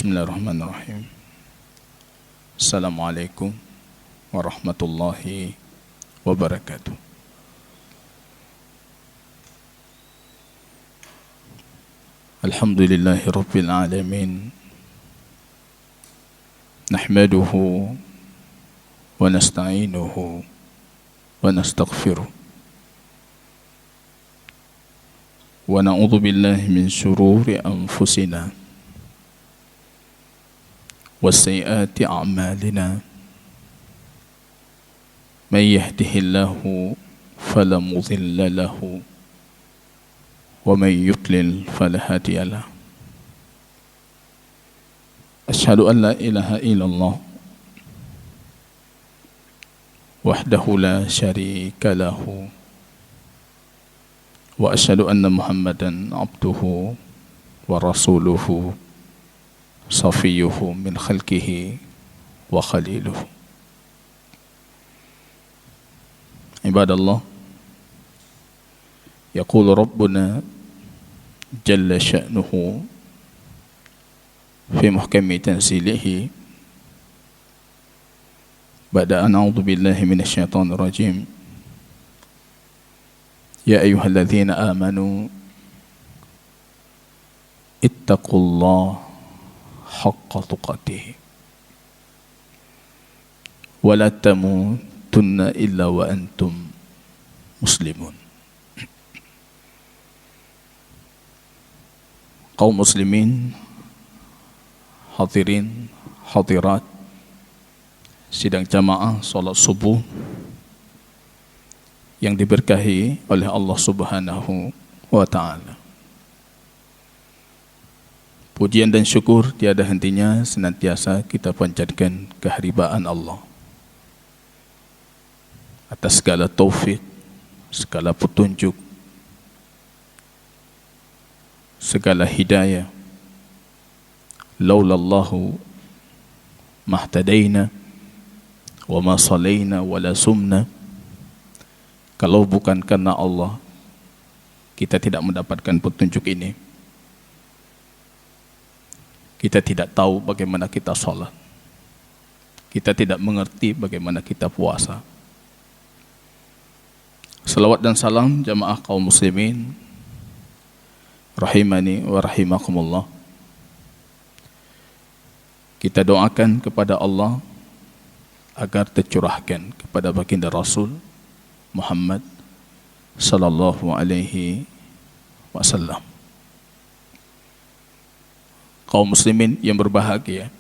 Bismillahirrahmanirrahim. Assalamualaikum warahmatullahi wabarakatuh. Alhamdulillahi rabbil alamin. Nahmaduhu wa nasta'inuhu wa nastaghfiruh. Wa na'udzu billahi min syururi anfusina wa sayyiati a'malina. Man yahdihillahu fala mudilla lahu wa man yudlil fala hadiya lahu. Asyhadu an la ilaha illallah wahdahu la syarika lahu wa asyhadu anna Muhammadan abduhu wa rasuluhu safiyuhu min khalqihi wa khaliluhu. Ibadallah, yaqulu rabbuna jalla sya'nuhu fi muhkami tanzilihi ba'da an a'udzu billahi minasy syaithanir rajim. Ya ayyuhalladzina amanu ittaqullaha haqqa tuqatih wa la tamutunna illa wa antum muslimun. Kaum muslimin, hadirin, hadirat sidang jamaah salat subuh yang diberkahi oleh Allah Subhanahu wa ta'ala. Pujian dan syukur tiada hentinya senantiasa kita panjatkan keharibaan Allah atas segala taufik, segala petunjuk, segala hidayah. Laulallahu mahtadaina wa ma salaina wa la sumna. Kalau bukan karena Allah, kita tidak mendapatkan petunjuk ini. Kita tidak tahu bagaimana kita sholat. Kita tidak mengerti bagaimana kita puasa. Salawat dan salam jamaah kaum muslimin rahimani wa rahimakumullah. Kita doakan kepada Allah agar tercurahkan kepada baginda Rasul Muhammad sallallahu alaihi wasallam. Kaum muslimin yang berbahagia,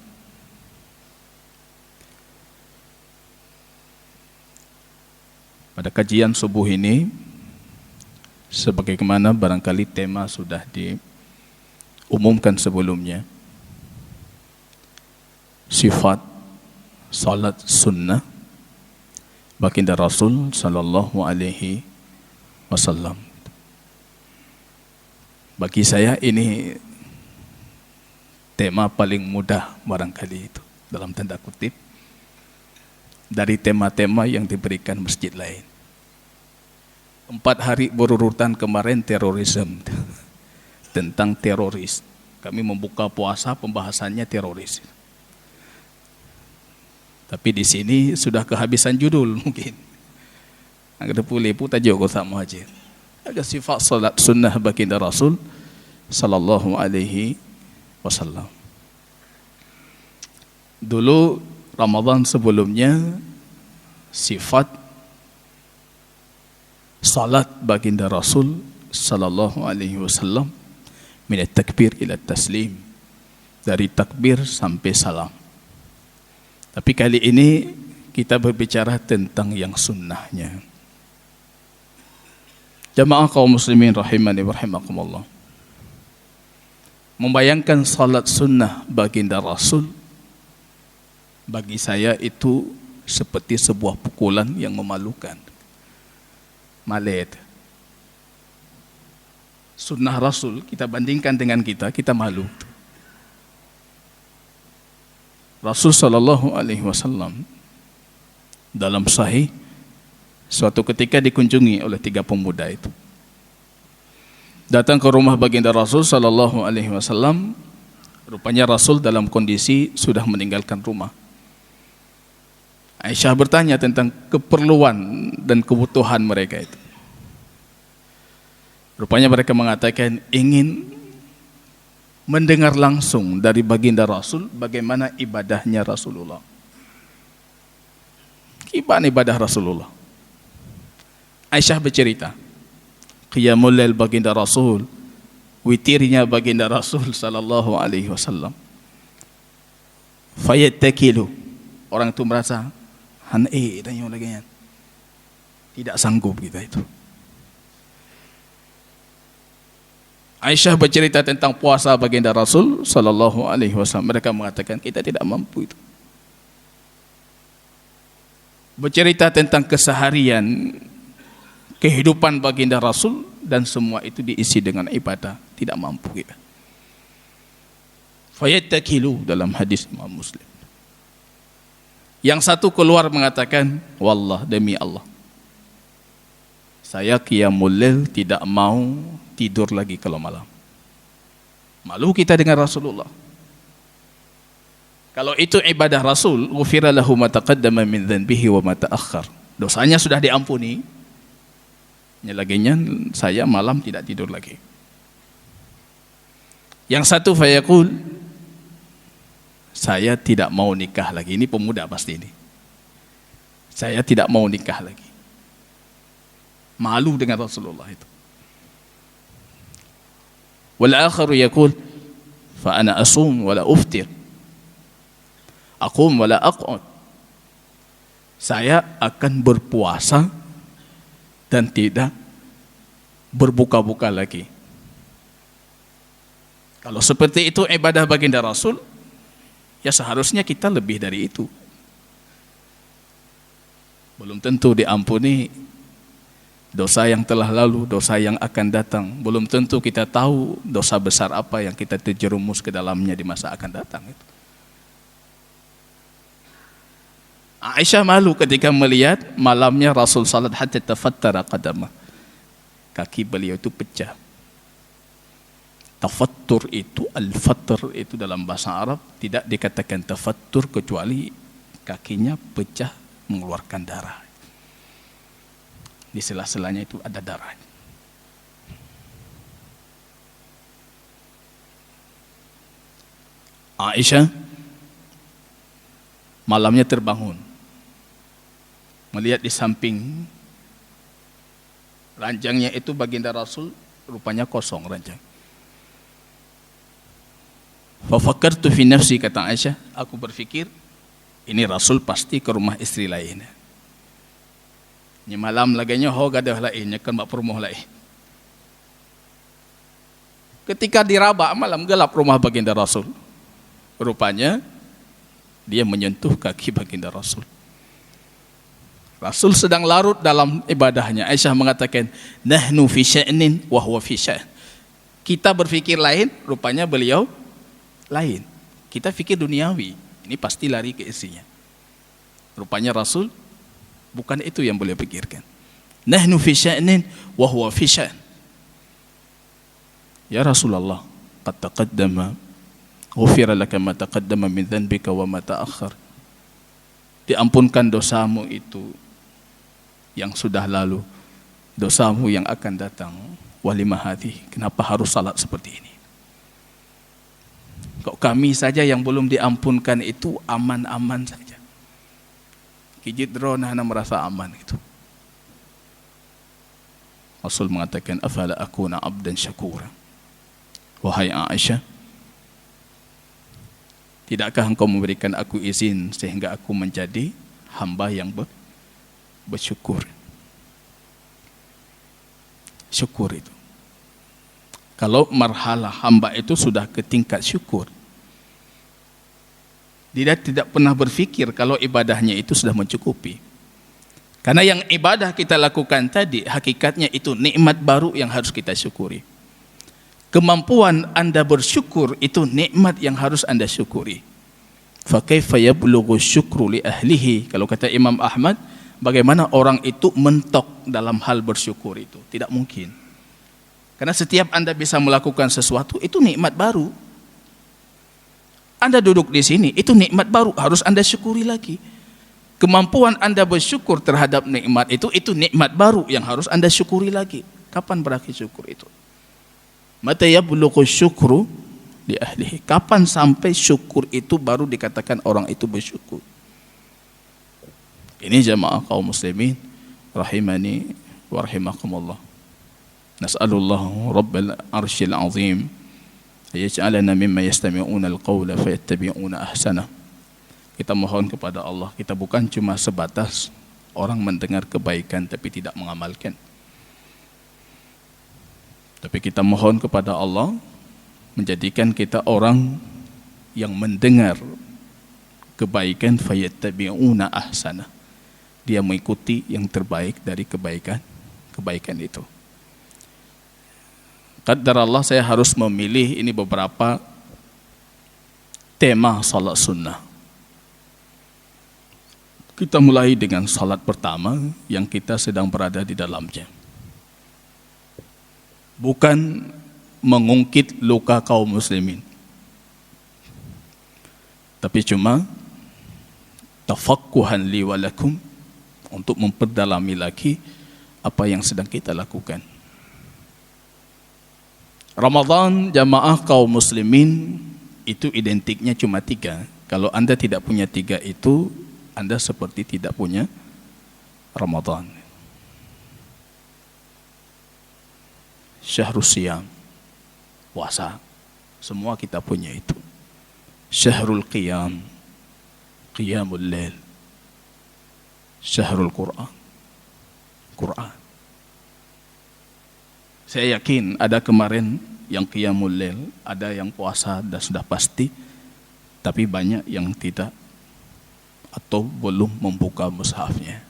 pada kajian subuh ini, sebagaimana barangkali tema sudah diumumkan sebelumnya, sifat salat sunnah baginda Rasul sallallahu alaihi wasallam. Bagi saya ini tema paling mudah barangkali itu, dalam tanda kutip, dari tema-tema yang diberikan masjid lain. 4 hari berurutan kemarin terorisme, tentang teroris. Kami membuka puasa pembahasannya teroris. Tapi di sini sudah kehabisan judul mungkin. Agak boleh pun tajuk kau sama aja. Ada sifat salat sunnah baginda Rasul sallallahu alaihi wasallam. Dulu Ramadan sebelumnya sifat salat baginda Rasul sallallahu alaihi wasallam min at-takbir ila at-taslim, dari takbir sampai salam. Tapi kali ini kita berbicara tentang yang sunnahnya. Jamaah kaum muslimin rahimani wa rahimakumullah. Membayangkan salat sunnah baginda Rasul, bagi saya itu seperti sebuah pukulan yang memalukan. Malet. Sunnah Rasul kita bandingkan dengan kita malu. Rasul sallallahu alaihi wasallam dalam sahih suatu ketika dikunjungi oleh 3 pemuda itu. Datang ke rumah baginda Rasul sallallahu alaihi wasallam Rupanya Rasul dalam kondisi sudah meninggalkan rumah. Aisyah bertanya tentang keperluan dan kebutuhan mereka itu. Rupanya mereka mengatakan ingin mendengar langsung dari baginda Rasul bagaimana ibadahnya Rasulullah. Gimana ibadah Rasulullah? Aisyah bercerita, qiyamul lail baginda Rasul, witirnya baginda Rasul sallallahu alaihi wasallam. Fayattakilu, orang itu merasa dan yang lainnya tidak sanggup kita itu. Aisyah bercerita tentang puasa baginda Rasul sallallahu alaihi wasallam. Mereka mengatakan kita tidak mampu itu. Bercerita tentang keseharian kehidupan baginda Rasul dan semua itu diisi dengan ibadah, tidak mampu kita. Fayattakilu dalam hadis Imam Muslim. Yang satu keluar mengatakan, wallah demi Allah, saya qiyamul lail tidak mau tidur lagi kalau malam. Malu kita dengan Rasulullah. Kalau itu ibadah Rasul, ghufira lahu ma taqaddama min dhanbihi wa ma ta'akhkhar. Dosanya sudah diampuni. Laginya saya malam tidak tidur lagi. Yang satu fayaqul, saya tidak mau nikah lagi. Ini pemuda pasti ini. Saya tidak mau nikah lagi. Malu dengan Rasulullah itu. Wal akharu yaqul fa ana asum wala uftir. Aqum wala aq'ud. Saya akan berpuasa dan tidak berbuka-buka lagi. Kalau seperti itu ibadah baginda Rasul, ya seharusnya kita lebih dari itu. Belum tentu diampuni dosa yang telah lalu, dosa yang akan datang. Belum tentu kita tahu dosa besar apa yang kita terjerumus ke dalamnya di masa akan datang itu. Aisyah malu ketika melihat malamnya Rasul salat hatta tafattara qadamah. Kaki beliau itu pecah. Tafattur itu, al-fatr itu dalam bahasa Arab tidak dikatakan tafattur kecuali kakinya pecah mengeluarkan darah. Di sela-selanya itu ada darah. Aisyah malamnya terbangun, melihat di samping ranjangnya itu baginda Rasul rupanya kosong ranjang. Fafakartu fi nafsi, kata Aisyah, aku berpikir ini Rasul pasti ke rumah istri lain. Ini malam laganya gadah lainnya kan bak perumuh lain. Ketika diraba malam gelap rumah baginda Rasul, rupanya dia menyentuh kaki baginda Rasul. Rasul sedang larut dalam ibadahnya. Aisyah mengatakan, nahnu fi sya'nin wa huwa fi sya'n. Kita berpikir lain, rupanya beliau lain. Kita fikir duniawi, ini pasti lari ke istrinya. Rupanya Rasul bukan itu yang beliau pikirkan. Nahnu fi sya'nin wa huwa fi sya'n. Ya Rasulullah, qad taqaddama ghufira laka ma taqaddama min dhanbika wa ma ta'akhkhar. Diampunkan dosamu itu yang sudah lalu, dosamu yang akan datang. Walima hadhi, kenapa harus salat seperti ini? Kok kami saja yang belum diampunkan itu aman-aman saja. Kijit drona merasa aman itu. Rasul mengatakan, afala akuna abdan syakura. Wahai Aisyah, tidakkah engkau memberikan aku izin sehingga aku menjadi hamba yang bersyukur? Syukur itu. Kalau marhalah hamba itu sudah ke tingkat syukur, dia tidak pernah berpikir kalau ibadahnya itu sudah mencukupi. Karena yang ibadah kita lakukan tadi, hakikatnya itu nikmat baru yang harus kita syukuri. Kemampuan Anda bersyukur itu nikmat yang harus Anda syukuri. Fa kaifa yablughu syukru li ahlihi, kalau kata Imam Ahmad, bagaimana orang itu mentok dalam hal bersyukur itu? Tidak mungkin. Karena setiap Anda bisa melakukan sesuatu itu nikmat baru. Anda duduk di sini, itu nikmat baru, harus Anda syukuri lagi. Kemampuan Anda bersyukur terhadap nikmat itu nikmat baru yang harus Anda syukuri lagi. Kapan berakhir syukur itu? Mata yablughu syukru li ahlihi. Kapan sampai syukur itu baru dikatakan orang itu bersyukur? Ini jamaah kaum muslimin rahimani wa rahimakumullah. Nas'alullah rabbal arsyil azim yaj'alana mimma yastami'una al-qawla fayattabi'una ahsana. Kita mohon kepada Allah, kita bukan cuma sebatas orang mendengar kebaikan tapi tidak mengamalkan. Tapi kita mohon kepada Allah menjadikan kita orang yang mendengar kebaikan fayattabi'una ahsana. Dia mengikuti yang terbaik dari kebaikan itu. Qaddar Allah, saya harus memilih ini beberapa tema salat sunnah. Kita mulai dengan salat pertama yang kita sedang berada di dalamnya. Bukan mengungkit luka kaum muslimin, tapi cuma tafaqquhan li wa lakum, untuk memperdalami lagi apa yang sedang kita lakukan. Ramadan jamaah kaum muslimin itu identiknya cuma 3. Kalau Anda tidak punya 3 itu, Anda seperti tidak punya Ramadan. Syahrul Siyam, puasa, semua kita punya itu. Syahrul Qiyam, Qiyamul Lail. Syahrul Quran, Quran. Saya yakin ada kemarin yang Qiyamul Lail, ada yang puasa dan sudah pasti, tapi banyak yang tidak atau belum membuka mushafnya.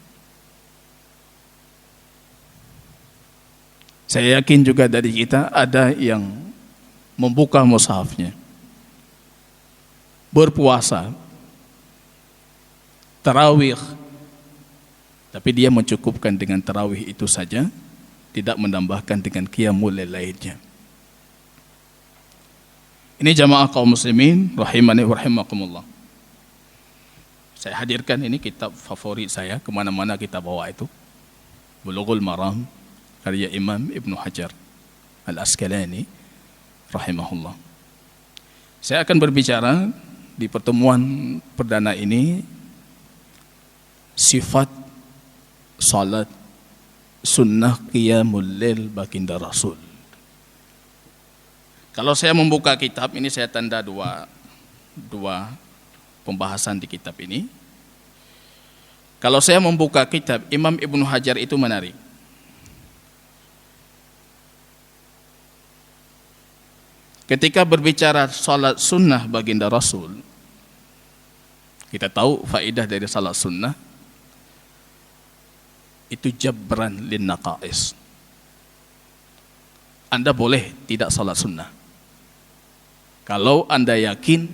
Saya yakin juga dari kita ada yang membuka mushafnya, berpuasa, tarawih, tapi dia mencukupkan dengan tarawih itu saja, tidak menambahkan dengan qiyamul lail lainnya. Ini jamaah kaum muslimin rahimani wa rahimakumullah. Saya hadirkan ini kitab favorit saya, kemana-mana kita bawa itu, Bulughul Maram, karya Imam Ibnu Hajar Al-Asqalani rahimahullah. Saya akan berbicara di pertemuan perdana ini sifat salat sunnah qiyamul lail baginda Rasul. Kalau saya membuka kitab ini, saya tanda dua pembahasan di kitab ini. Kalau saya membuka kitab Imam Ibnu Hajar itu menarik. Ketika berbicara salat sunnah baginda Rasul, kita tahu faedah dari salat sunnah itu jabran lin naqais. Anda boleh tidak salat sunnah kalau Anda yakin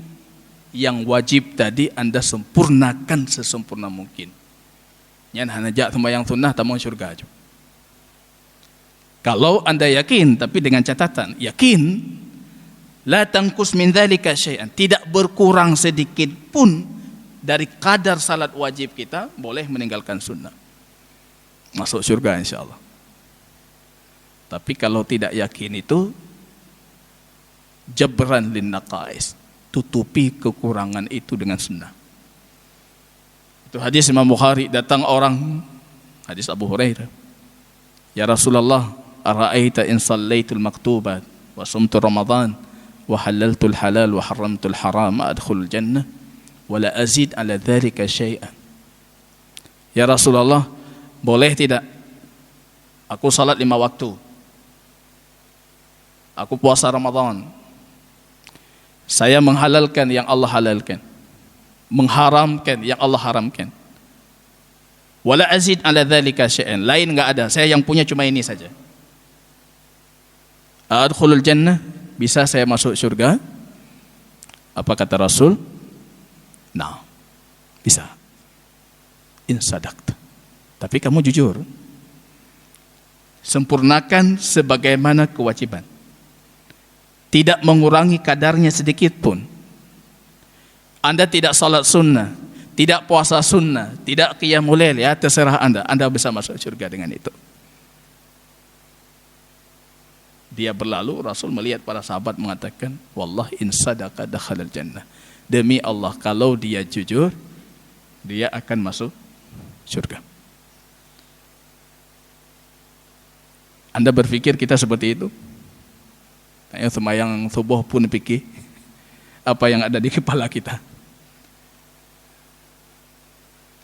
yang wajib tadi Anda sempurnakan sesempurna mungkin. Nyan hanajak sembahyang sunnah tamang syurga. Kalau Anda yakin, tapi dengan catatan yakin, la tangkus min dzalika syai'an, tidak berkurang sedikit pun dari kadar salat wajib kita, boleh meninggalkan sunnah, masuk surga insyaallah. Tapi kalau tidak yakin itu jabran lin naqais, tutupi kekurangan itu dengan sunnah. Itu hadis Imam Bukhari, datang orang, hadis Abu Hurairah, ya Rasulullah, ara'aita in sallaitul maktubat wa sumtu Ramadan wa halaltul halal wa haramtul haram adkhulul jannah wa la azid ala dzalika syai'an. Ya Rasulullah, boleh tidak aku salat 5 waktu, aku puasa Ramadan, saya menghalalkan yang Allah halalkan, mengharamkan yang Allah haramkan, wala azid ala dzalika syai'an, lain enggak ada, saya yang punya cuma ini saja, adkhulul jannah, bisa saya masuk surga? Apa kata Rasul? Nah, bisa, in sadaqta, tapi kamu jujur, sempurnakan sebagaimana kewajiban, tidak mengurangi kadarnya sedikit pun. Anda tidak salat sunnah, tidak puasa sunnah, tidak qiyamul lail, ya terserah Anda. Anda bisa masuk surga dengan itu. Dia berlalu, Rasul melihat para sahabat mengatakan, wallah in sadaqa dakhalal jannah. Demi Allah, kalau dia jujur, dia akan masuk surga. Anda berpikir kita seperti itu? Tanya semayang subuh pun pikir apa yang ada di kepala kita.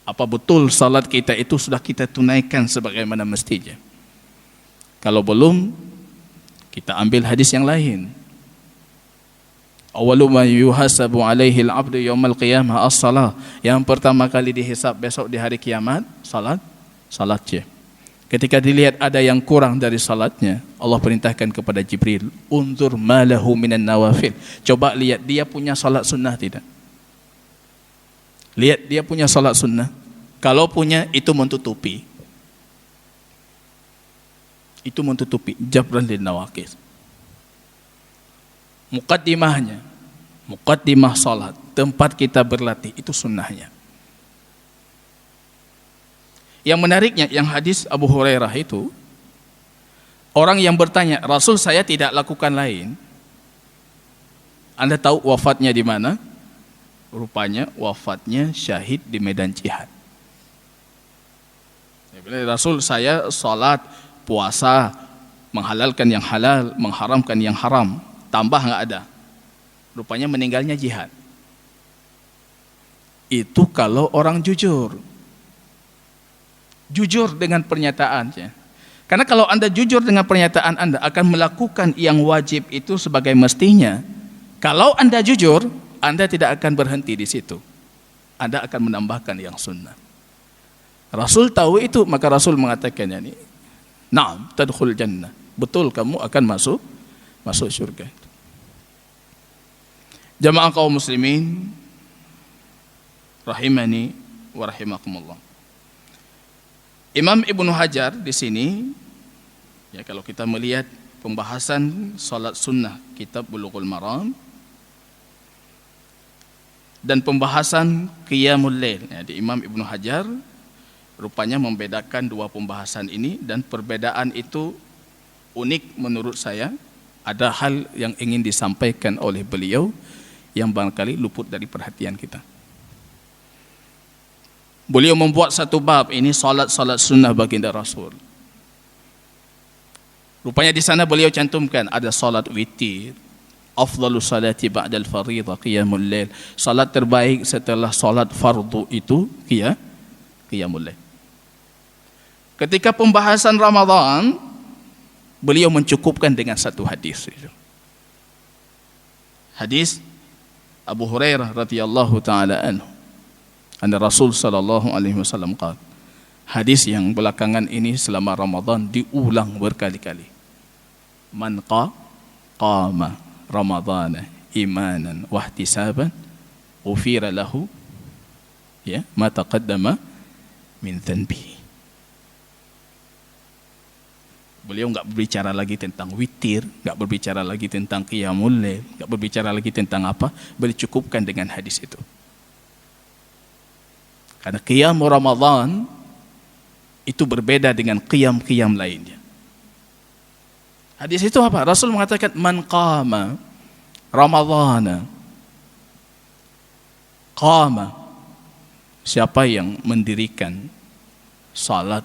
Apa betul salat kita itu sudah kita tunaikan sebagaimana mestinya? Kalau belum, kita ambil hadis yang lain. Awwalu ma yuhasabu alaihi al-'abdu yaumal qiyamah as-salah. Yang pertama kali dihisab besok di hari kiamat, salatnya. Ketika dilihat ada yang kurang dari salatnya, Allah perintahkan kepada Jibril, unzur ma lahu minan nawafil. Coba lihat dia punya salat sunnah tidak? Lihat dia punya salat sunnah. Kalau punya, itu menutupi. Itu menutupi jabran lin nawaqis. Muqaddimah salat, tempat kita berlatih, itu sunnahnya. Yang menariknya, yang hadis Abu Hurairah itu, orang yang bertanya, Rasul saya tidak lakukan lain. Anda tahu wafatnya di mana? Rupanya wafatnya syahid di medan jihad. Rasul saya salat, puasa, menghalalkan yang halal, mengharamkan yang haram, tambah nggak ada. Rupanya meninggalnya jihad. Itu kalau orang jujur dengan pernyataannya. Karena kalau Anda jujur dengan pernyataan Anda, akan melakukan yang wajib itu sebagai mestinya. Kalau Anda jujur, Anda tidak akan berhenti di situ. Anda akan menambahkan yang sunnah. Rasul tahu itu, maka Rasul mengatakannya ini, na'am tadkhul jannah. Betul, kamu akan masuk surga. Jamaah kaum muslimin rahimani wa rahimakumullah. Imam Ibnu Hajar di sini, ya kalau kita melihat pembahasan salat sunnah kitab Bulughul Maram dan pembahasan qiyamul lail, ya, di Imam Ibnu Hajar rupanya membedakan dua pembahasan ini, dan perbedaan itu unik menurut saya. Ada hal yang ingin disampaikan oleh beliau yang barangkali luput dari perhatian kita. Beliau membuat satu bab ini, salat sunnah baginda Rasul. Rupanya di sana beliau cantumkan ada salat witir, afdalu salati ba'dal fardhi qiyamul lail. Salat terbaik setelah salat fardu itu qiyamul lail. Ketika pembahasan Ramadan, beliau mencukupkan dengan satu hadis. Hadis Abu Hurairah radhiyallahu taala anhu. Anna Rasul sallallahu alaihi wasallam qala. Hadis yang belakangan ini selama Ramadan diulang berkali-kali. Man qama Ramadana imanan wa ihtisaban ghufira lahu ma taqaddama min dhanbihi. Beliau enggak berbicara lagi tentang witir, enggak berbicara lagi tentang qiyamul lail, enggak berbicara lagi tentang apa, beliau cukupkan dengan hadis itu. Karena qiyam Ramadan itu berbeda dengan qiyam-qiyam lainnya. Hadis itu apa? Rasul mengatakan man qama Ramadhana. Qama, siapa yang mendirikan salat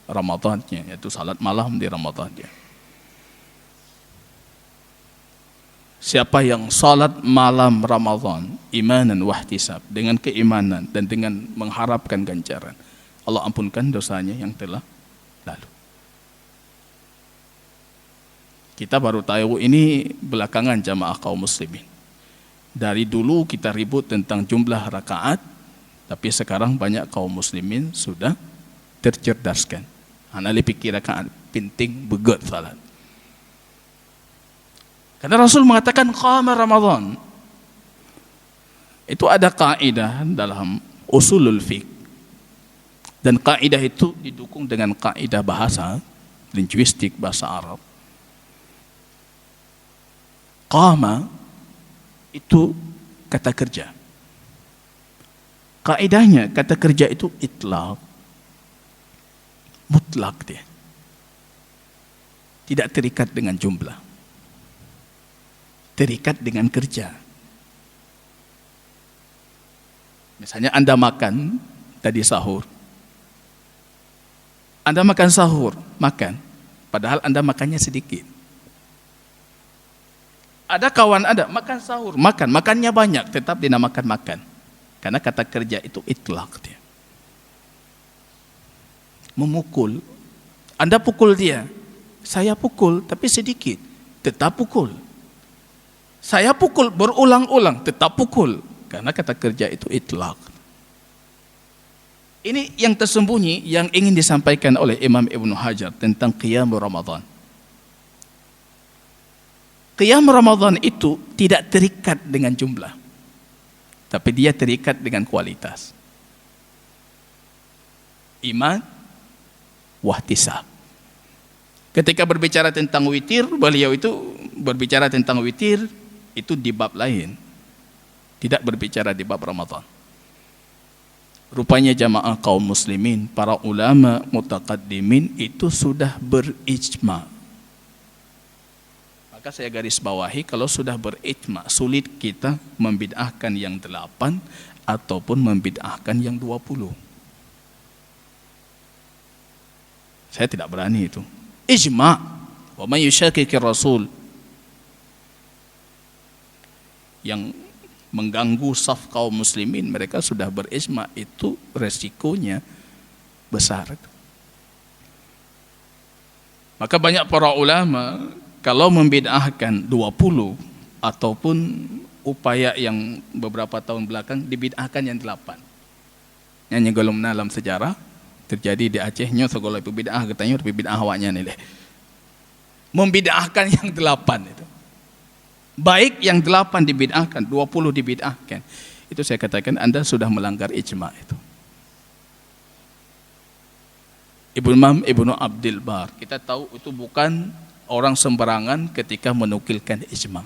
Ramadannya, yaitu salat malam di Ramadannya. Siapa yang salat malam Ramadan imanan wahtisab, dengan keimanan dan dengan mengharapkan ganjaran, Allah ampunkan dosanya yang telah lalu. Kita baru tahu ini belakangan jamaah kaum muslimin. Dari dulu kita ribut tentang jumlah rakaat, tapi sekarang banyak kaum muslimin sudah tercerdaskan. Anali pikir rakaat penting begot salat. Karena Rasul mengatakan qama Ramadan. Itu ada kaidah dalam usulul fiqh. Dan kaidah itu didukung dengan kaidah bahasa linguistik bahasa Arab. Qama itu kata kerja. Kaidahnya kata kerja itu itlaq, mutlak dia. Tidak terikat dengan jumlah. Terikat dengan kerja. Misalnya Anda makan tadi sahur. Anda makan sahur, makan. Padahal Anda makannya sedikit. Ada kawan Anda makan sahur, makannya banyak, tetap dinamakan makan. Karena kata kerja itu itlaq dia. Memukul. Anda pukul dia. Saya pukul, tapi sedikit. Tetap pukul. Saya pukul berulang-ulang, tetap pukul. Karena kata kerja itu itlaq. Ini yang tersembunyi yang ingin disampaikan oleh Imam Ibnu Hajar tentang qiyam Ramadan. Qiyam Ramadan itu tidak terikat dengan jumlah. Tapi dia terikat dengan kualitas. Iman, wahtisab. Ketika berbicara tentang witir, beliau itu berbicara tentang witir itu di bab lain. Tidak berbicara di bab Ramadan. Rupanya jamaah kaum muslimin, para ulama mutaqaddimin itu sudah berijma. Maka saya garis bawahi, kalau sudah berijma, sulit kita membid'ahkan yang 8 ataupun membid'ahkan yang 20. Saya tidak berani itu. Ijma' wa man yushakkikir rasul, yang mengganggu saf kaum muslimin, mereka sudah berijma, itu resikonya besar. Maka banyak para ulama kalau membid'ahkan 20 ataupun upaya yang beberapa tahun belakang dibid'ahkan yang 8. Yang golong dalam sejarah terjadi di Aceh nyo segala bid'ah katanya bid'ah awaknya ni leh. Membid'ahkan yang 8 itu. Baik yang 8 dibid'ahkan, 20 dibid'ahkan. Itu saya katakan Anda sudah melanggar ijma' itu. Imam Ibnu Abdul Bar, kita tahu itu bukan orang sembarangan ketika menukilkan ijma'.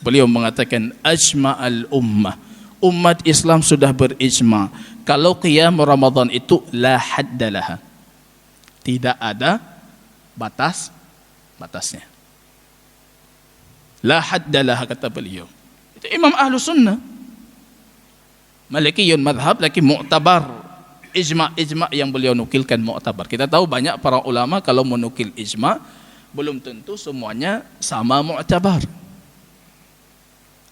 Beliau mengatakan ajma'al ummah, umat Islam sudah berijma' kalau qiyam Ramadan itu la haddalaha, tidak ada batasnya. La haddalaha kata beliau. Itu Imam Ahlu Sunnah. Malikiyun madhab lagi mu'tabar. Ijma' yang beliau nukilkan mu'tabar. Kita tahu banyak para ulama kalau menukil ijma' belum tentu semuanya sama mu'tabar.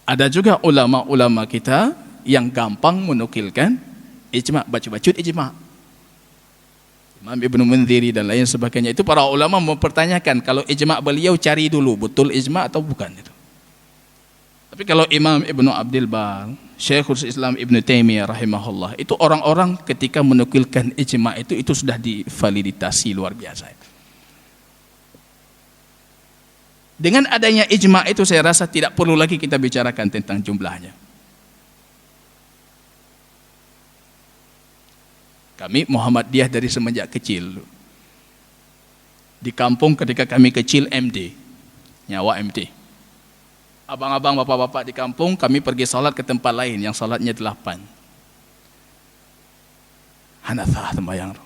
Ada juga ulama-ulama kita yang gampang menukilkan ijma', baca-bacut ijma'. Imam Ibnu Munziri dan lain sebagainya. Itu para ulama mempertanyakan kalau ijma' beliau, cari dulu betul ijma' atau bukan itu. Tapi kalau Imam Ibnu Abdul Bar, Syekhul Islam Ibnu Taimiyah rahimahullah, itu orang-orang ketika menukilkan ijma' itu sudah divalidasi luar biasa. Dengan adanya ijma' itu saya rasa tidak perlu lagi kita bicarakan tentang jumlahnya. Kami Muhammadiyah dari semenjak kecil. Di kampung ketika kami kecil MD, nyawa MD. Abang-abang, bapak-bapak di kampung, kami pergi salat ke tempat lain yang salatnya 8. Hanathah sembahyang.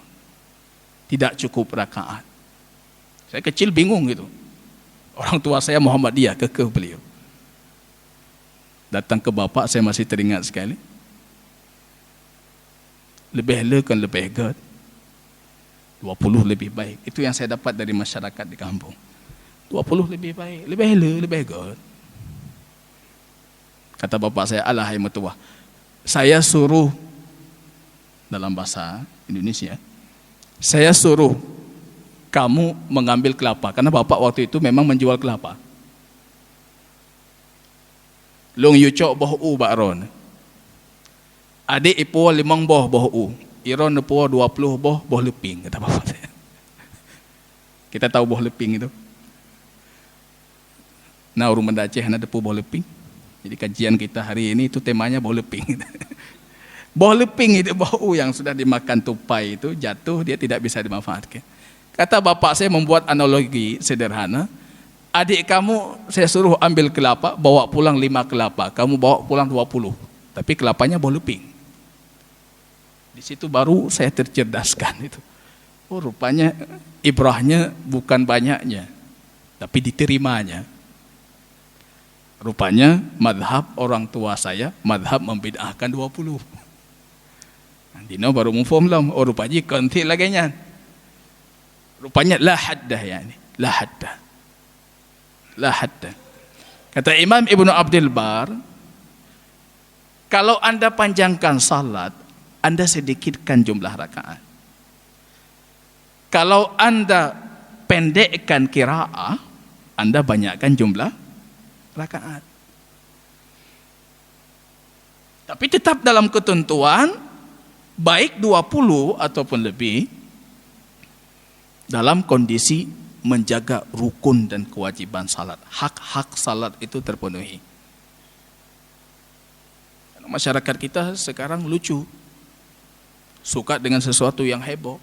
Tidak cukup rakaat. Saya kecil bingung gitu. Orang tua saya Muhammadiyah, kekeh beliau. Datang ke bapak, saya masih teringat sekali. Lebih le kan lebih god. 20 lebih baik. Itu yang saya dapat dari masyarakat di kampung. 20 lebih baik, lebih le, lebih god. Kata bapak saya, alahai mertua, saya suruh, dalam bahasa Indonesia, saya suruh kamu mengambil kelapa. Karena bapak waktu itu memang menjual kelapa. Long yucok boh u bakron. Adik ipo 5 boh u. Iron ipo 20 boh leping, kata bapak saya. Kita tahu boh leping itu. Nah, urung mendaceh ada depu boh leping. Jadi kajian kita hari ini itu temanya boh leping. Boh leping itu boh yang sudah dimakan tupai itu jatuh, dia tidak bisa dimanfaatkan. Kata bapak saya membuat analogi sederhana, Adik kamu saya suruh ambil kelapa, bawa pulang 5 kelapa, kamu bawa pulang 20, tapi kelapanya bolu pink. Di situ baru saya tercerdaskan itu. Oh, rupanya ibrahnya bukan banyaknya, tapi diterimanya. Rupanya madhab orang tua saya, madhab membid'ahkan 20. Dino baru mufaham, oh rupanya konti lagi nya. Rupanya la haddah yani, la haddah. La haddah. Kata Imam Ibnu Abdul Bar, kalau Anda panjangkan salat, Anda sedikitkan jumlah rakaat. Kalau Anda pendekkan qiraah, Anda banyakkan jumlah rakaat. Tapi tetap dalam ketentuan baik 20 ataupun lebih dalam kondisi menjaga rukun dan kewajiban salat. Hak-hak salat itu terpenuhi. Karena masyarakat kita sekarang lucu. Suka dengan sesuatu yang heboh.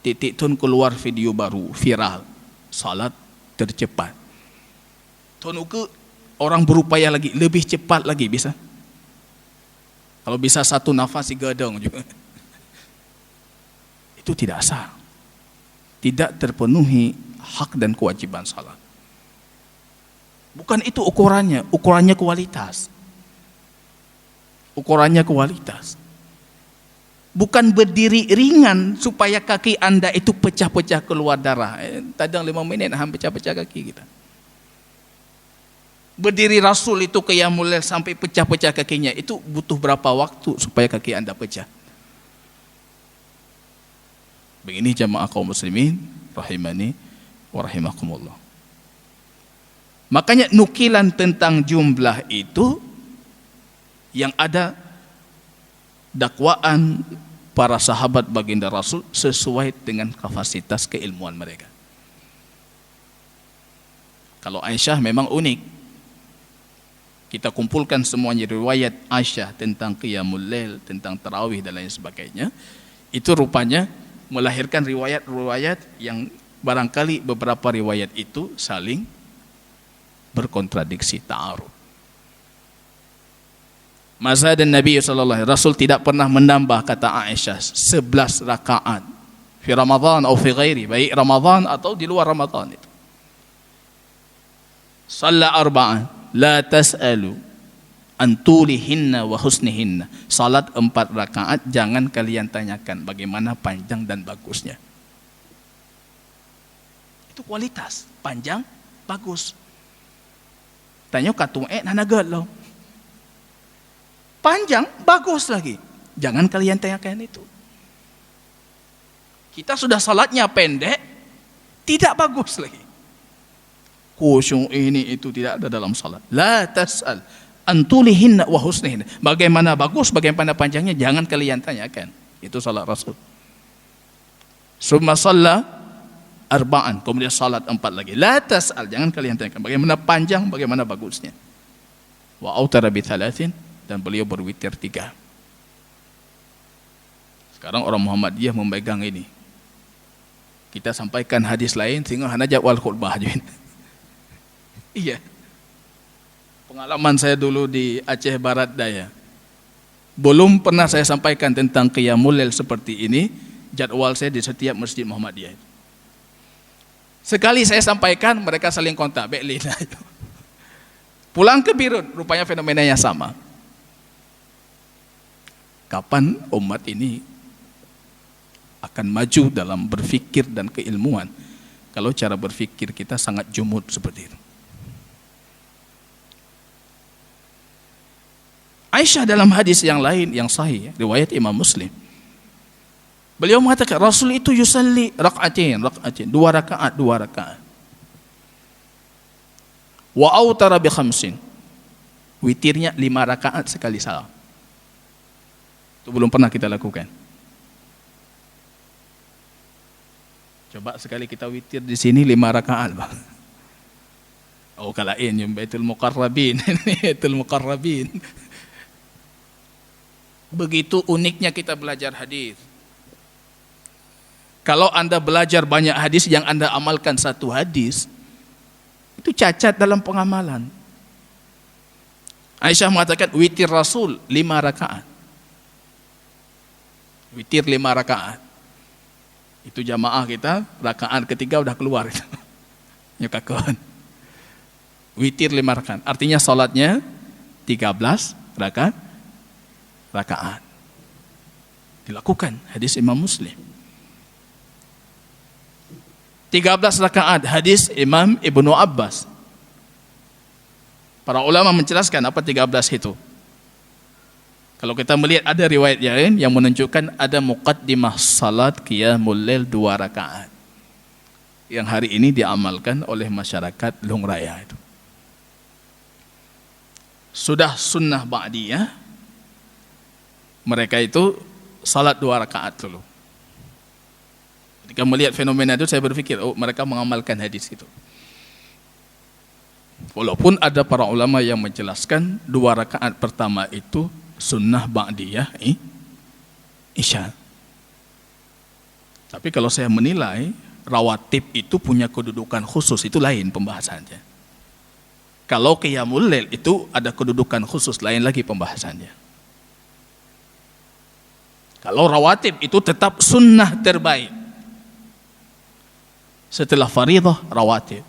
Titik tun keluar video baru, viral. Salat tercepat. Tonuke orang berupaya lagi, lebih cepat lagi bisa. Kalau bisa 1 nafas digadang juga. Itu tidak sah. Tidak terpenuhi hak dan kewajiban salat. Bukan itu ukurannya, ukurannya kualitas. Ukurannya kualitas. Bukan berdiri ringan supaya kaki Anda itu pecah-pecah keluar darah. Kadang 5 menit hampir pecah-pecah kaki kita. Berdiri Rasul itu qiyamul lail sampai pecah-pecah kakinya, itu butuh berapa waktu supaya kaki Anda pecah? Begini jamaah kaum muslimin rahimani wa rahimakumullah. Makanya nukilan tentang jumlah itu yang ada dakwaan para sahabat baginda Rasul sesuai dengan kapasitas keilmuan mereka. Kalau Aisyah memang unik. Kita kumpulkan semuanya riwayat Aisyah tentang qiyamul lail, tentang tarawih dan lain sebagainya. Itu rupanya melahirkan riwayat-riwayat yang barangkali beberapa riwayat itu saling berkontradiksi, ta'arud. Masa dan Nabi sallallahu alaihi Rasul tidak pernah menambah, kata Aisyah, 11 rakaat fi Ramadan atau fi ghairi, baik Ramadan atau di luar Ramadan itu. Shalla arba'an la tas'alu antulihinna wa husnihinna. Salat 4 rakaat jangan kalian tanyakan bagaimana panjang dan bagusnya. Itu kualitas, panjang, bagus. Tanya katung nanagat lo. Panjang, bagus lagi. Jangan kalian tanyakan itu. Kita sudah salatnya pendek, tidak bagus lagi. Khusyuk ini itu tidak ada dalam salat. La tas'al antulihinna wa husnihinna. Bagaimana bagus, bagaimana panjangnya jangan kalian tanyakan. Itu salat Rasul. Summa shalla arba'an, kemudian salat 4 lagi. La tas'al, jangan kalian tanyakan bagaimana panjang, bagaimana bagusnya. Wa autara bi thalathin, dan beliau berwitir 3. Sekarang orang Muhammadiyah memegang ini. Kita sampaikan hadis lain sehingga hana jawab khutbah aja. Iya. Pengalaman saya dulu di Aceh Barat Daya. Belum pernah saya sampaikan tentang qiyamul lail seperti ini, jadwal saya di setiap masjid Muhammadiyah. Sekali saya sampaikan, mereka saling kontak, Beklina itu. Pulang ke Birut, rupanya fenomenanya sama. Kapan umat ini akan maju dalam berfikir dan keilmuan kalau cara berfikir kita sangat jumud seperti itu? Aisyah dalam hadis yang lain yang sahih, riwayat Imam Muslim, beliau mengatakan Rasul itu yusalli rak'atain, 2 rakaat. Wa autara bi khamsin, witirnya 5 rakaat sekali salam. Itu belum pernah kita lakukan. Coba sekali kita witir di sini 5 rakaat, Bang. Oh, kalain yung Baitul Muqarrabin, Baitul Muqarrabin. Begitu uniknya kita belajar hadis. Kalau Anda belajar banyak hadis, yang Anda amalkan 1 hadis, Itu cacat dalam pengamalan. Aisyah mengatakan witir Rasul 5 rakaat. Witir 5 rakaat. Itu jamaah kita, rakaat ketiga udah keluar. Nyukakon. Witir 5 rakaat. Artinya salatnya 13 rakaat. Dilakukan, hadis Imam Muslim. 13 rakaat, hadis Imam Ibnu Abbas. Para ulama menjelaskan apa 13 itu. Kalau kita melihat ada riwayat lain yang menunjukkan ada muqaddimah salat qiyamul lail 2 rakaat. Yang hari ini diamalkan oleh masyarakat Long Raya itu. Sudah sunnah ba'diyah, mereka itu salat 2 rakaat dulu. Ketika melihat fenomena itu saya berpikir, oh mereka mengamalkan hadis itu. Walaupun ada para ulama yang menjelaskan 2 rakaat pertama itu sunnah ba'diyah isya. Tapi kalau saya menilai rawatib itu punya kedudukan khusus, itu lain pembahasannya. Kalau qiyamul lail itu ada kedudukan khusus, lain lagi pembahasannya. Kalau rawatib itu tetap sunnah terbaik. Setelah faridah, rawatib.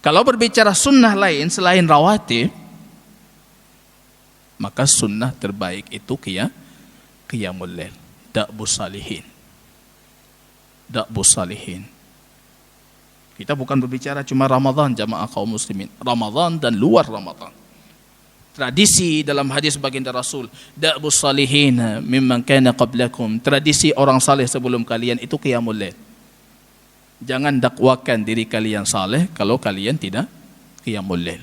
Kalau berbicara sunnah lain selain rawatib, maka sunnah terbaik itu qiyamul lail, da'bus salihin. Da'bus salihin. Kita bukan berbicara cuma Ramadan jamaah kaum muslimin, Ramadan dan luar Ramadan. Tradisi dalam hadis baginda Rasul, da'bus salihin mimman kana qablakum, tradisi orang saleh sebelum kalian itu qiyamul lail. Jangan dakwakan diri kalian saleh kalau kalian tidak qiyamul lail.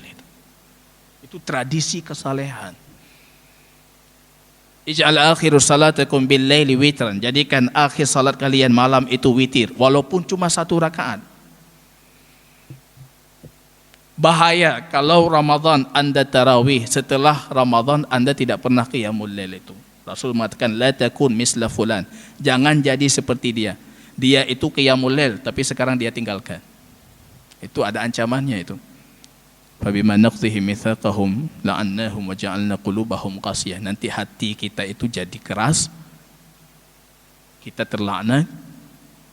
Itu tradisi kesalehan. Ij'al akhiru salatakum bil laili witran. Jadikan akhir salat kalian malam itu witir, walaupun cuma 1 rakaat. Bahaya kalau Ramadan Anda tarawih, setelah Ramadan Anda tidak pernah qiyamul lail itu. Rasul mengatakan la takun misla fulan. Jangan jadi seperti dia. Dia itu qiyamul lail tapi sekarang dia tinggalkan. Itu ada ancamannya itu. Fabima naqdihim mitsaqahum la'annahum wa ja'alna qulubahum qasiyah. Nanti hati kita itu jadi keras. Kita terlaknat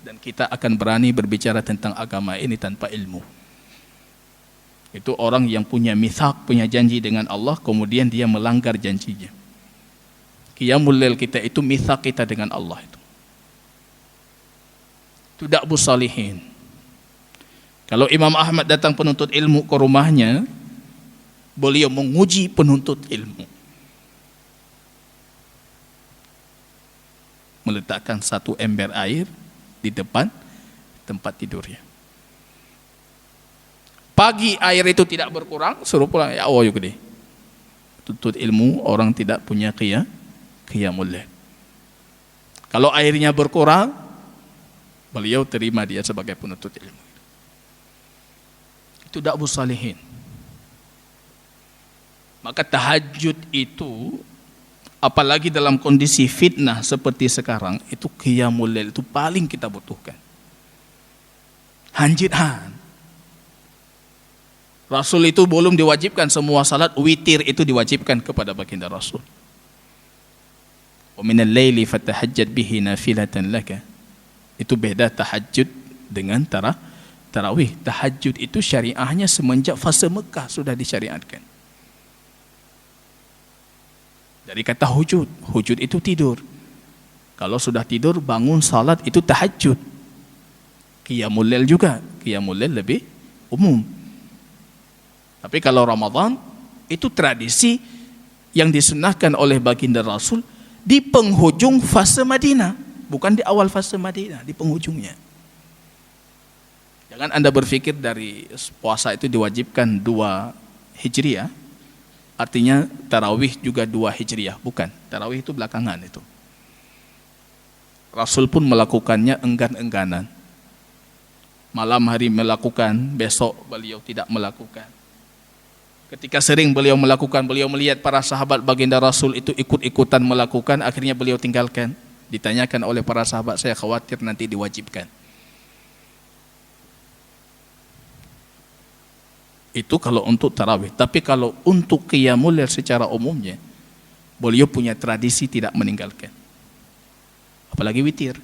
dan kita akan berani berbicara tentang agama ini tanpa ilmu. Itu orang yang punya mitsaq, punya janji dengan Allah, kemudian dia melanggar janjinya. Qiyamul lail kita itu mitsaq kita dengan Allah itu. Itu da'bus salihin. Kalau Imam Ahmad datang penuntut ilmu ke rumahnya, beliau menguji penuntut ilmu. Meletakkan 1 ember air di depan tempat tidurnya. Pagi air itu tidak berkurang, suruh pulang, ya Allah yuk deh. Tuntut ilmu orang tidak punya qiyamul lail. Kalau airnya berkurang, beliau terima dia sebagai penuntut ilmu. Itu da'bus salihin. Maka tahajud itu, apalagi dalam kondisi fitnah seperti sekarang, itu qiyamul lail itu paling kita butuhkan. Hanjit-han. Rasul itu belum diwajibkan semua salat, witir itu diwajibkan kepada baginda Rasul. Wa minal laili fatahajjad bihi nafilatan laka. Itu beda tahajud dengan tarawih. Tahajud itu syariahnya semenjak fase Mekah sudah disyariatkan. Dari kata hujud, hujud itu tidur. Kalau sudah tidur bangun salat itu tahajud. Qiyamul lail juga, qiyamul lail lebih umum. Tapi kalau Ramadan itu tradisi yang disunnahkan oleh baginda Rasul di penghujung fase Madinah, bukan di awal fase Madinah, di penghujungnya. Jangan Anda berpikir dari puasa itu diwajibkan 2 Hijriah, artinya tarawih juga 2 Hijriah, bukan. Tarawih itu belakangan itu. Rasul pun melakukannya enggan-engganan. Malam hari melakukan, besok beliau tidak melakukan. Ketika sering beliau melakukan, beliau melihat para sahabat baginda Rasul itu ikut-ikutan melakukan, akhirnya beliau tinggalkan. Ditanyakan oleh para sahabat, saya khawatir nanti diwajibkan. Itu kalau untuk tarawih. Tapi kalau untuk qiyamul lail secara umumnya, beliau punya tradisi tidak meninggalkan. Apalagi witir.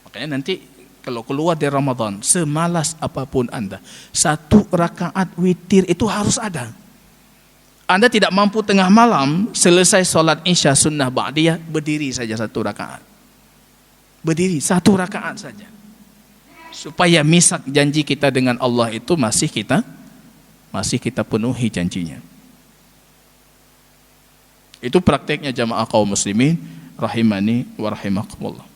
Makanya nanti kalau keluar dari Ramadan, semalas apapun Anda, 1 rakaat witir itu harus ada. Anda tidak mampu tengah malam, selesai sholat isya sunnah ba'diyah, berdiri saja 1 rakaat. Berdiri 1 rakaat saja. Supaya misak janji kita dengan Allah itu masih kita penuhi janjinya. Itu prakteknya jamaah kaum muslimin rahimani wa rahimakumullah.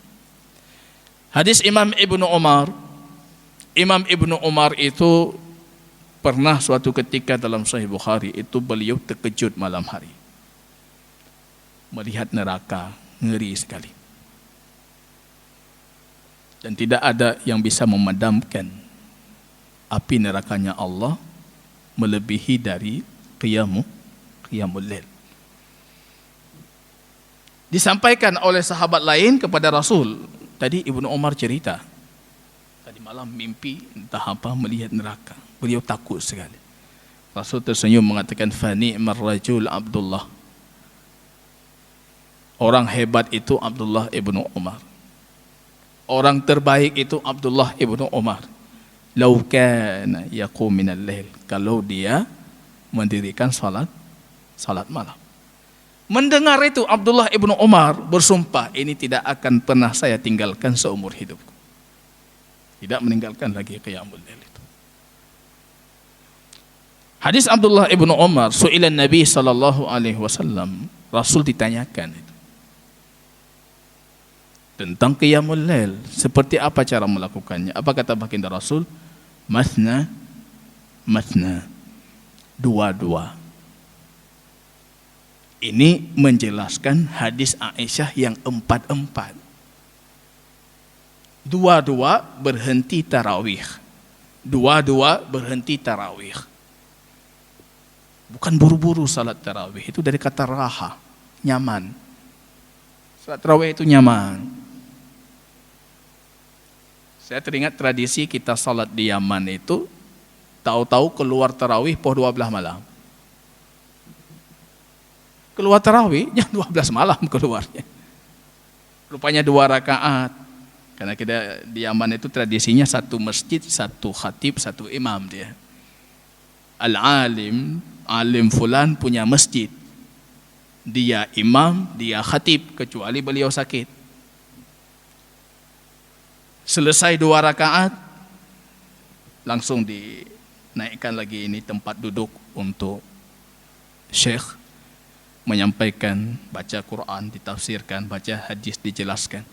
Hadis Imam Ibnu Umar. Imam Ibnu Umar itu pernah suatu ketika dalam Sahih Bukhari itu beliau terkejut malam hari. Melihat neraka, ngeri sekali. Dan tidak ada yang bisa memadamkan api nerakanya Allah melebihi dari qiyamul lail. Disampaikan oleh sahabat lain kepada Rasul. Tadi Ibnu Umar cerita, tadi malam mimpi entah apa melihat neraka. Beliau takut sekali. Rasul tersenyum mengatakan, fa ni'mar rajul Abdullah. Orang hebat itu Abdullah ibnu Umar. Orang terbaik itu Abdullah ibnu Umar. Lau kana yaqum minal lail. Kalau dia mendirikan salat malam. Mendengar itu Abdullah ibnu Umar bersumpah, ini tidak akan pernah saya tinggalkan seumur hidupku. Tidak meninggalkan lagi qiyamul lail. Hadis Abdullah ibnu Umar, su'ilan Nabi sallallahu alaihi wasallam, Rasul ditanyakan itu tentang qiyamul lail, seperti apa cara melakukannya? Apa kata baginda Rasul? Masna, dua-dua. Ini menjelaskan hadis Aisyah yang 4-4. Dua-dua berhenti tarawih. Bukan buru-buru salat tarawih, itu dari kata raha, nyaman. Salat tarawih itu nyaman. Saya teringat tradisi kita salat di Yaman itu, tahu-tahu keluar tarawih pukul 12 malam. Keluar tarawih jam 12 malam keluarnya. Rupanya 2 rakaat. Karena kita di Yaman itu tradisinya 1 masjid, 1 khatib, 1 imam dia. Alim fulan punya masjid. Dia imam, dia khatib, kecuali beliau sakit. Selesai 2 rakaat, langsung dinaikkan lagi ini tempat duduk untuk syekh menyampaikan, baca Quran, ditafsirkan, baca hadis, dijelaskan.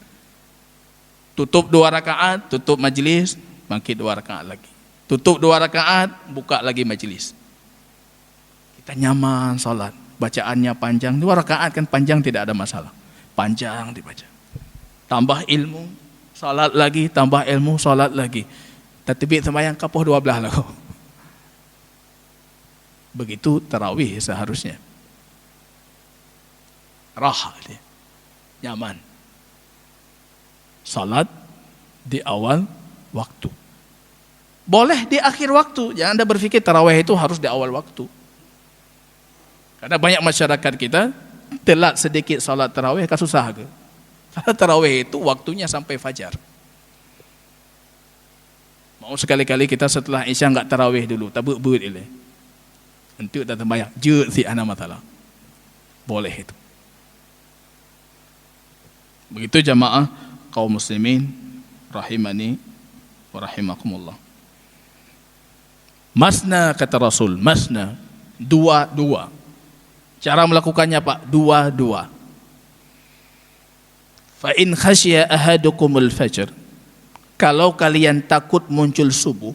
Tutup 2 rakaat, tutup majlis, bangkit 2 rakaat lagi. Tutup 2 rakaat, buka lagi majlis. Kita nyaman salat, bacaannya panjang. 2 rakaat kan panjang, tidak ada masalah. Panjang dibaca. Tambah ilmu, salat lagi, tambah ilmu, salat lagi. Tatbik sembahyang kapuh 12 lagu. Begitu tarawih seharusnya. Raha dia, nyaman. Salat di awal waktu. Boleh di akhir waktu. Jangan Anda berpikir tarawih itu harus di awal waktu. Karena banyak masyarakat kita telat sedikit salat tarawih, kan susah ke? Salat tarawih itu waktunya sampai fajar. Mau sekali-kali kita setelah Isya enggak tarawih dulu, tabut-but ile. Untuk datang bayar, jut si ana masalah. Boleh itu. Begitu jamaah kaum muslimin rahimani wa rahimakumullah. Masna kata Rasul, masna, 2-2. Cara melakukannya Pak, 2-2. Fa in khasya ahadukumul fajr. Kalau kalian takut muncul subuh,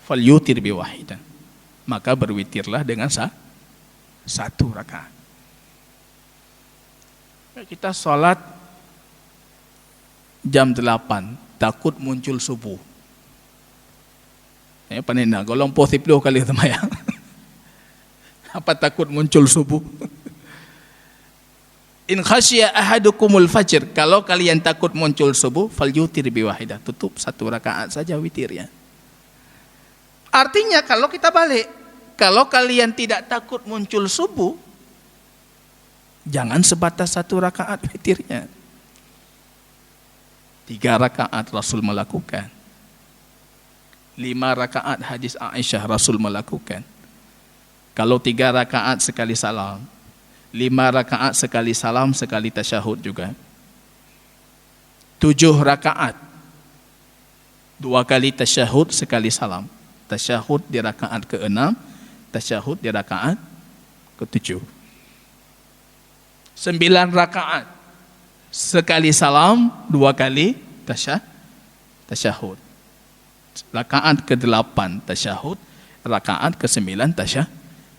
falyutir bi wahidah. Maka berwitirlah dengan 1 rakaat. Kita sholat jam 8, takut muncul subuh. Panina, golong posiplo kali temayang. Apa takut muncul subuh? In khasya ahadukumul fajr, kalau kalian takut muncul subuh, falyutir bi wahidah, tutup 1 rakaat saja witirnya. Artinya kalau kita balik, kalau kalian tidak takut muncul subuh, jangan sebatas 1 rakaat witirnya. 3 rakaat Rasul melakukan. 5 rakaat hadis Aisyah Rasul melakukan. Kalau 3 rakaat sekali salam, 5 rakaat sekali salam sekali tasyahud juga. 7 rakaat 2 kali tasyahud sekali salam. Tasyahud di rakaat ke-6, tasyahud di rakaat ke-7. 9 rakaat sekali salam 2 kali tasyahud. Rakaat ke-8 tasyahud, rakaat ke-9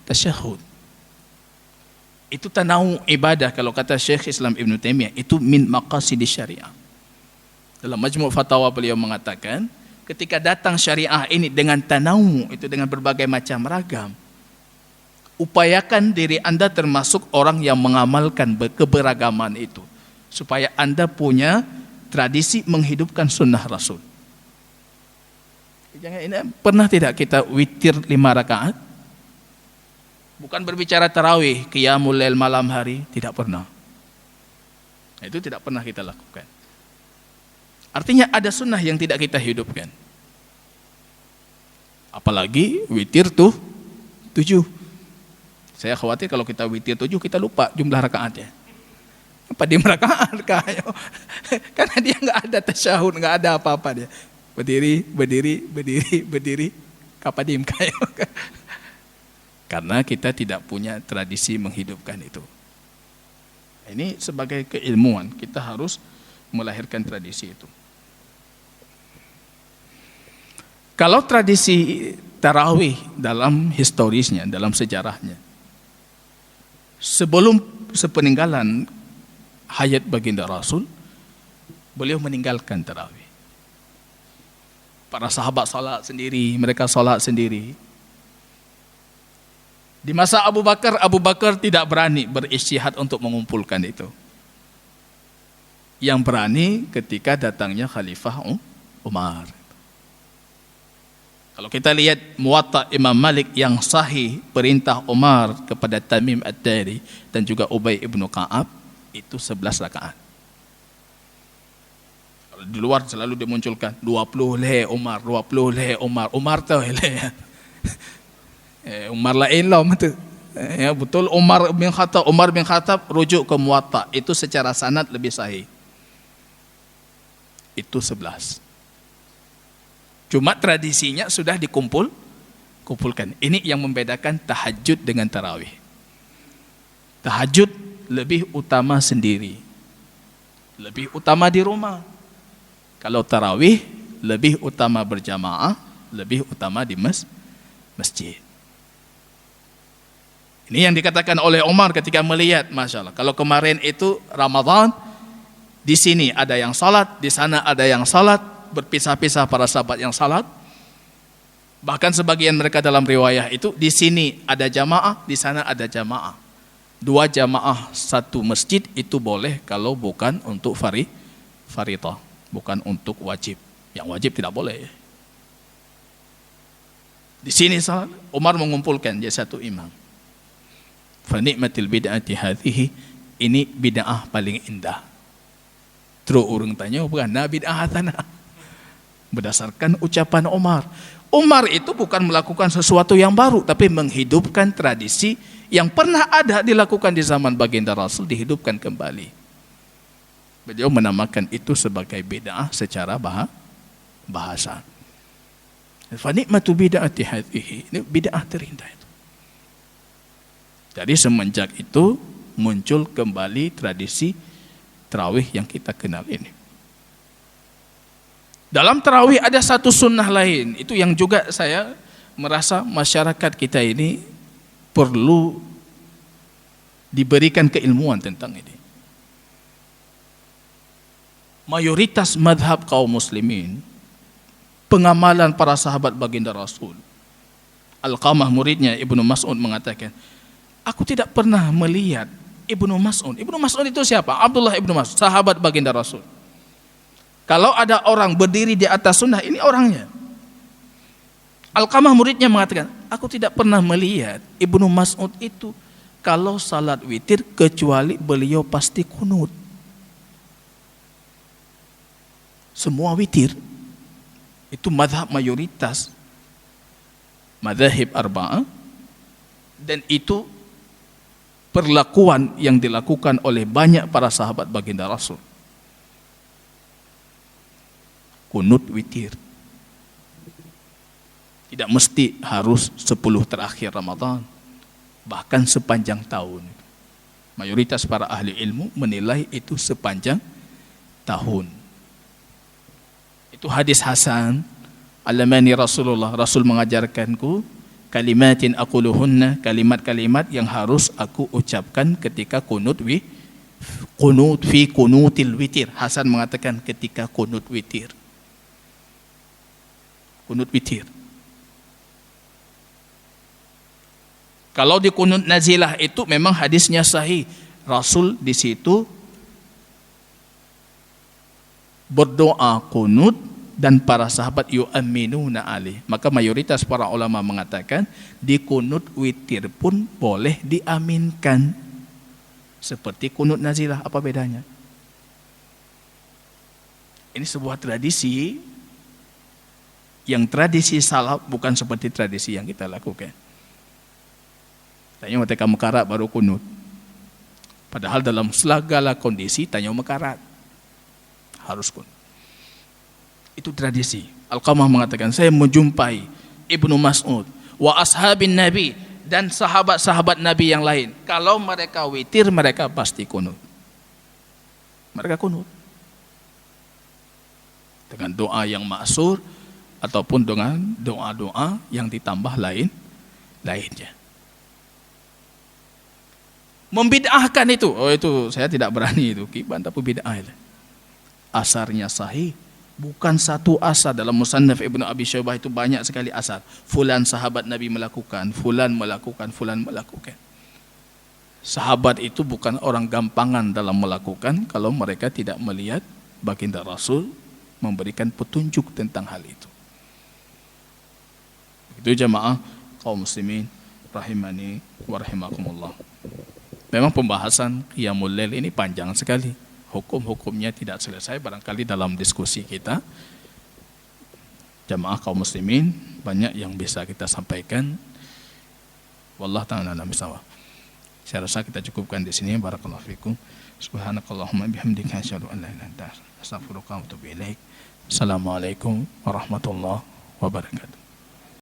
tasyahud. Itu tanawu ibadah kalau kata Syekh Islam Ibn Taimiyah, itu min maqasidis syariah. Dalam Majmu' Fatawa beliau mengatakan, ketika datang syariah ini dengan tanawu, itu dengan berbagai macam ragam, upayakan diri Anda termasuk orang yang mengamalkan keberagaman itu, supaya Anda punya tradisi menghidupkan sunnah Rasul. Jangan ini, pernah tidak kita witir 5 rakaat? Bukan berbicara tarawih, qiyamul lail malam hari, tidak pernah. Itu tidak pernah kita lakukan. Artinya ada sunnah yang tidak kita hidupkan. Apalagi witir 7. Saya khawatir kalau kita witir 7 kita lupa jumlah rakaatnya. Apa di rakaat kayo? Karena dia nggak ada tasyahud, nggak ada apa-apa dia. Berdiri, kapadim kayo. Karena kita tidak punya tradisi menghidupkan itu. Ini sebagai keilmuan, kita harus melahirkan tradisi itu. Kalau tradisi tarawih dalam historisnya, dalam sejarahnya, sebelum sepeninggalan hayat baginda Rasul, beliau meninggalkan tarawih. Para sahabat salat sendiri, mereka salat sendiri. Di masa Abu Bakar tidak berani berijtihad untuk mengumpulkan itu. Yang berani ketika datangnya Khalifah Umar. Kalau kita lihat Muwatta Imam Malik yang sahih, perintah Umar kepada Tamim Ad-Dari dan juga Ubay ibnu Ka'ab, itu 11 rakaat. Kalau di luar selalu dimunculkan 20 leh Umar, 20 leh Umar. Umar tahu leh. Umar lain lah tu. Ya, betul Umar bin Khattab rujuk ke Muwatta, itu secara sanad lebih sahih. Itu 11. Cuma tradisinya sudah kumpulkan. Ini yang membedakan tahajud dengan tarawih. Tahajud lebih utama sendiri, lebih utama di rumah. Kalau tarawih lebih utama berjamaah, lebih utama di masjid. Ini yang dikatakan oleh Umar ketika melihat, Masya Allah, kalau kemarin itu Ramadan, di sini ada yang salat, di sana ada yang salat, berpisah-pisah para sahabat yang salat. Bahkan sebagian mereka dalam riwayah itu, di sini ada jamaah, di sana ada jamaah. 2 jamaah 1 masjid itu boleh kalau bukan untuk faridah, bukan untuk wajib. Yang wajib tidak boleh. Di sini salat, Umar mengumpulkan jadi 1 imam. Fa ni'matil bid'ati hadhihi, ini bid'ah paling indah. Terus orang tanya, bukan bid'ah hasanah. Berdasarkan ucapan Umar. Umar itu bukan melakukan sesuatu yang baru, tapi menghidupkan tradisi yang pernah ada dilakukan di zaman baginda Rasul, dihidupkan kembali. Beliau menamakan itu sebagai bid'ah secara bahasa. Fa ni'matu bid'ati hadhihi, ini bid'ah terindah itu. Jadi semenjak itu muncul kembali tradisi tarawih yang kita kenal ini. Dalam tarawih ada satu sunnah lain, itu yang juga saya merasa masyarakat kita ini perlu diberikan keilmuan tentang ini. Mayoritas madhab kaum muslimin, pengamalan para sahabat baginda Rasul, Alqamah muridnya Ibnu Mas'ud mengatakan, aku tidak pernah melihat Ibnu Mas'ud. Ibnu Mas'ud itu siapa? Abdullah Ibnu Mas'ud, sahabat baginda Rasul. Kalau ada orang berdiri di atas sunnah, ini orangnya. Alqamah muridnya mengatakan, aku tidak pernah melihat Ibnu Mas'ud itu kalau salat witir kecuali beliau pasti kunut. Semua witir itu mazhab mayoritas mazahib arba'ah, dan itu perlakuan yang dilakukan oleh banyak para sahabat baginda Rasul. Kunut witir. Tidak mesti harus 10 terakhir Ramadan, bahkan sepanjang tahun. Mayoritas para ahli ilmu menilai itu sepanjang tahun. Itu hadis hasan, alamani Rasulullah, Rasul mengajarkanku kalimatin aquluhunna, kalimat-kalimat yang harus aku ucapkan ketika kunut fi kunutil witir. Hasan mengatakan ketika kunut witir. Kunut witir. Kalau di kunut nazilah itu memang hadisnya sahih. Rasul di situ berdoa kunut dan para sahabat yu'amminuna alih. Maka mayoritas para ulama mengatakan di kunut witir pun boleh diaminkan. Seperti kunut nazilah, apa bedanya? Ini sebuah tradisi yang tradisi salaf, bukan seperti tradisi yang kita lakukan. Tanya mereka mekarat baru kunut. Padahal dalam segala kondisi tanya mekarat harus kunut. Itu tradisi. Alqamah mengatakan, saya menjumpai Ibnu Mas'ud wa ashabin Nabi dan sahabat-sahabat Nabi yang lain. Kalau mereka witir, mereka pasti kunut. Mereka kunut. Dengan doa yang ma'sur ataupun dengan doa-doa yang ditambah lainnya. Membid'ahkan itu, itu saya tidak berani itu, tapi bid'ah itu. Asarnya sahih, bukan satu asar. Dalam Musannaf Ibnu Abi Syaibah itu banyak sekali asar. Fulan sahabat Nabi melakukan, fulan melakukan, fulan melakukan. Sahabat itu bukan orang gampangan dalam melakukan kalau mereka tidak melihat baginda Rasul memberikan petunjuk tentang hal itu. Itu jamaah kaum muslimin rahimani wa rahimakumullah. Memang pembahasan Qiyamul Lail ini panjang sekali. Hukum-hukumnya tidak selesai barangkali dalam diskusi kita. Jamaah kaum muslimin, banyak yang bisa kita sampaikan. Wallahu ta'ala a'lam bissawab. Saya rasa kita cukupkan di sini. Barakallahu fikum. Subhanakallahumma bihamdika asyhadu an la ilaha illa anta astaghfiruka wa atubu ilaik. Assalamualaikum warahmatullahi wabarakatuh.